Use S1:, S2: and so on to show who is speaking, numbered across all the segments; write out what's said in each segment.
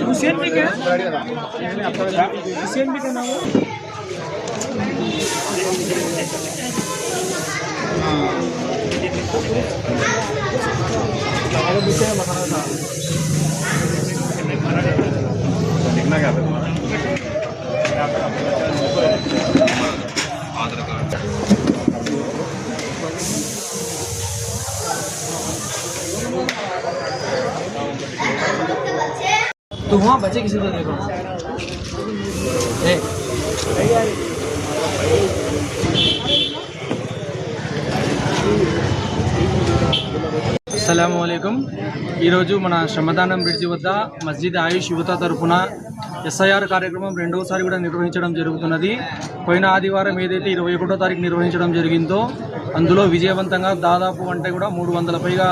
S1: हुसैन भी क्या हुसैन भी क्या नाम लिखना क्या आधार कार्ड तो वहाँ बच्चे किसी को देखो అస్సలాముఅలైకుం ఈరోజు మన శ్రమదానం బ్రిడ్జి వద్ద మస్జిద్ ఆయుష్ యువత తరఫున ఎస్ఐఆర్ కార్యక్రమం రెండవసారి కూడా నిర్వహించడం జరుగుతున్నది. పోయిన ఆదివారం ఏదైతే 21వ తారీఖు నిర్వహించడం జరిగిందో అందులో విజయవంతంగా దాదాపు అంటే కూడా 300 పైగా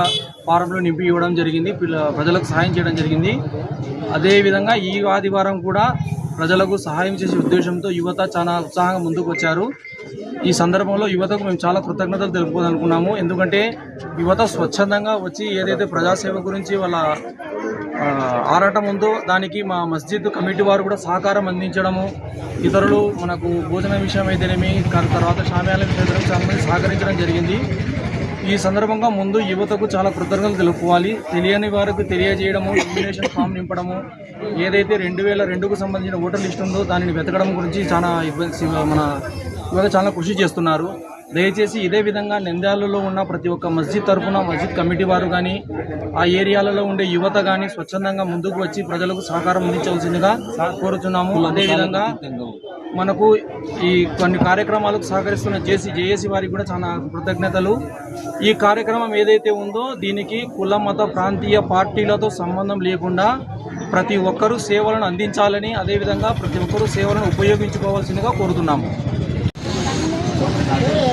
S1: ఫారంలు నింపి ఇవ్వడం జరిగింది. ప్రజలకు సహాయం చేయడం జరిగింది. అదేవిధంగా ఈ ఆదివారం కూడా ప్రజలకు సహాయం చేసే ఉద్దేశంతో యువత చాలా ఉత్సాహంగా ముందుకు వచ్చారు. ఈ సందర్భంలో యువతకు మేము చాలా కృతజ్ఞతలు తెలుపుకోవాలనుకున్నాము. ఎందుకంటే యువత స్వచ్ఛందంగా వచ్చి ఏదైతే ప్రజాసేవ గురించి వాళ్ళ ఆరాటం ఉందో దానికి మా మస్జిద్ కమిటీ వారు కూడా సహకారం అందించడము, ఇతరులు మనకు భోజన విషయం అయితేనేమి తర్వాత షామ్యాల విషయం చాలా మంది సహకరించడం జరిగింది. ఈ సందర్భంగా ముందు యువతకు చాలా కృతజ్ఞతలు తెలుపుకోవాలి. తెలియని వారికి తెలియజేయడము, నామినేషన్ ఫామ్ నింపడము, ఏదైతే 2002కు సంబంధించిన ఓటర్ లిస్ట్ ఉందో దానిని వెతకడం గురించి చాలా మన యువత చాలా కృషి చేస్తున్నారు. దయచేసి ఇదే విధంగా నంద్యాలలో ఉన్న ప్రతి ఒక్క మస్జిద్ తరఫున మస్జిద్ కమిటీ వారు కానీ ఆ ఏరియాలలో ఉండే యువత కానీ స్వచ్ఛందంగా ముందుకు వచ్చి ప్రజలకు సహకారం అందించవలసిందిగా కోరుతున్నాము. అదేవిధంగా మనకు ఈ కొన్ని కార్యక్రమాలకు సహకరిస్తున్న జేఏసీ వారికి కూడా చాలా కృతజ్ఞతలు. ఈ కార్యక్రమం ఏదైతే ఉందో దీనికి కుల మత ప్రాంతీయ పార్టీలతో సంబంధం లేకుండా ప్రతి ఒక్కరూ సేవలను అందించాలని, అదేవిధంగా ప్రతి ఒక్కరూ సేవలను ఉపయోగించుకోవాల్సిందిగా కోరుతున్నాము.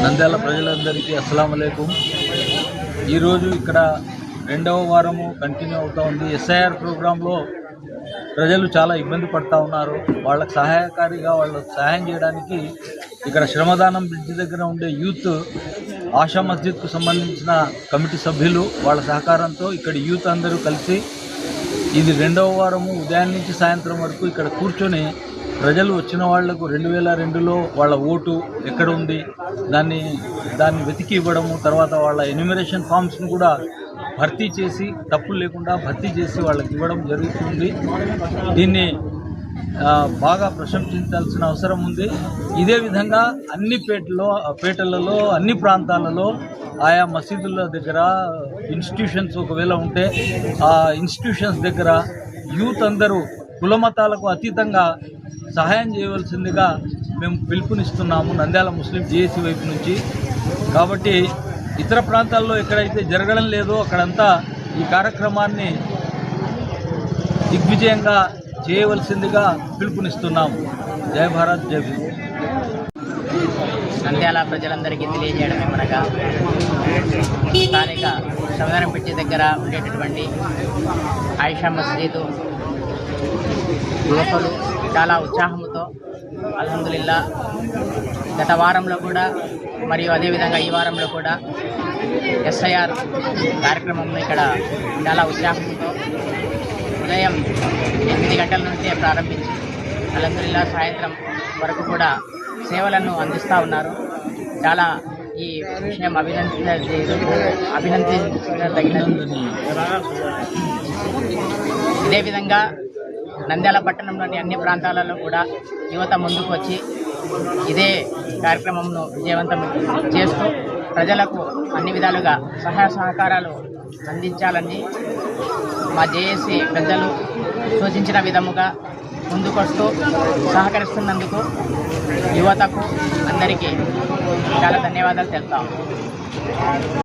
S2: నంద్యాల ప్రజలందరికీ అస్సలాము అలైకుం. ఈరోజు ఇక్కడ 2వ వారము కంటిన్యూ అవుతూ ఉంది. ఎస్ఐఆర్ ప్రోగ్రాంలో ప్రజలు చాలా ఇబ్బంది పడుతూ ఉన్నారు. వాళ్ళకు సహాయకారిగా వాళ్ళకు సహాయం చేయడానికి ఇక్కడ శ్రమదానం బ్రిడ్జి దగ్గర ఉండే యూత్ ఆషా మస్జిద్కు సంబంధించిన కమిటీ సభ్యులు వాళ్ళ సహకారంతో ఇక్కడ యూత్ అందరూ కలిసి ఇది 2వ వారము ఉదయం నుంచి సాయంత్రం వరకు ఇక్కడ కూర్చొని ప్రజలు వచ్చిన వాళ్లకు 2002లో వాళ్ళ ఓటు ఎక్కడ ఉంది దాన్ని వెతికి ఇవ్వడము, తర్వాత వాళ్ళ ఎన్యూమరేషన్ ఫామ్స్ను కూడా భర్తీ చేసి తప్పులు లేకుండా భర్తీ చేసి వాళ్ళకి ఇవ్వడం జరుగుతుంది. దీన్ని బాగా ప్రశంసించాల్సిన అవసరం ఉంది. ఇదే విధంగా అన్ని పేటలలో అన్ని ప్రాంతాలలో ఆయా మసీదుల దగ్గర ఇన్స్టిట్యూషన్స్ ఒకవేళ ఉంటే ఆ ఇన్స్టిట్యూషన్స్ దగ్గర యూత్ అందరూ కులమతాలకు అతీతంగా సహాయం చేయవలసిందిగా మేము పిలుపునిస్తున్నాము నంద్యాల ముస్లిం జేఏసీ వైపు నుంచి. కాబట్టి ఇతర ప్రాంతాల్లో ఎక్కడైతే జరగడం లేదో అక్కడంతా ఈ కార్యక్రమాన్ని దిగ్విజయంగా చేయవలసిందిగా పిలుపునిస్తున్నాము. జై భారత్, జై భీమ్.
S3: నంద్యాల ప్రజలందరికీ తెలియజేయడం ఏమనగా స్థానిక శ్రమదానం బ్రిడ్జి దగ్గర ఉండేటటువంటి ఆయిషా మస్జిద్ యువకులు చాలా ఉత్సాహంతో అల్హమ్దులిల్లా గత వారంలో కూడా మరియు అదేవిధంగా ఈ వారంలో కూడా ఎస్ఐఆర్ కార్యక్రమంలో ఇక్కడ చాలా ఉత్సాహంతో ఉదయం 8 గంటల నుంచే ప్రారంభించి అల్హమ్దులిల్లా సాయంత్రం వరకు కూడా సేవలను అందిస్తూ ఉన్నారు. చాలా ఈ విషయం అభినందించదగినది. ఇదే విధంగా నంద్యాల పట్టణంలోని అన్ని ప్రాంతాలలో కూడా యువత ముందుకు వచ్చి ఇదే కార్యక్రమంను విజయవంతం చేస్తూ ప్రజలకు అన్ని విధాలుగా సహాయ సహకారాలు అందించాలని మా జేఏసీ పెద్దలు సూచించిన విధముగా ముందుకొస్తూ సహకరిస్తున్నందుకు యువతకు అందరికీ చాలా ధన్యవాదాలు తెలుపుతాము.